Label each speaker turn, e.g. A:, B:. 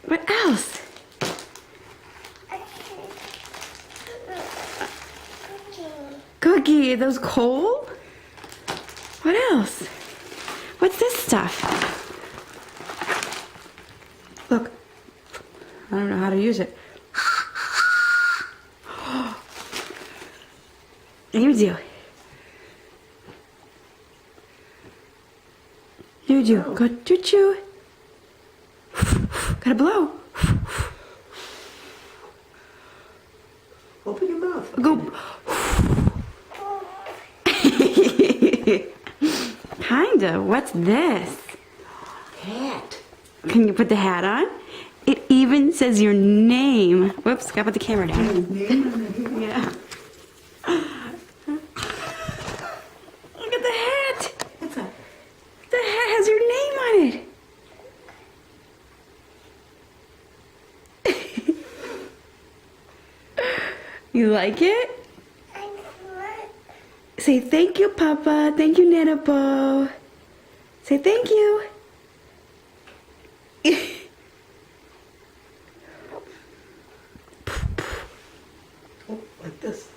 A: What else? Cookie. Are those coal? What else? What's this stuff? Look. I don't know how to use it. You do. You do. Go choo-choo. Gotta blow.
B: Open your mouth.
A: Go. Kinda. What's this?
B: Hat.
A: Can you put the hat on? It even says your name. Whoops, gotta put the camera down. Yeah. Look at the hat.
B: What's that?
A: The hat has your name on it. You like it? Say thank you, Papa. Thank you, Nanapo. Say thank you.
B: Oh, like this.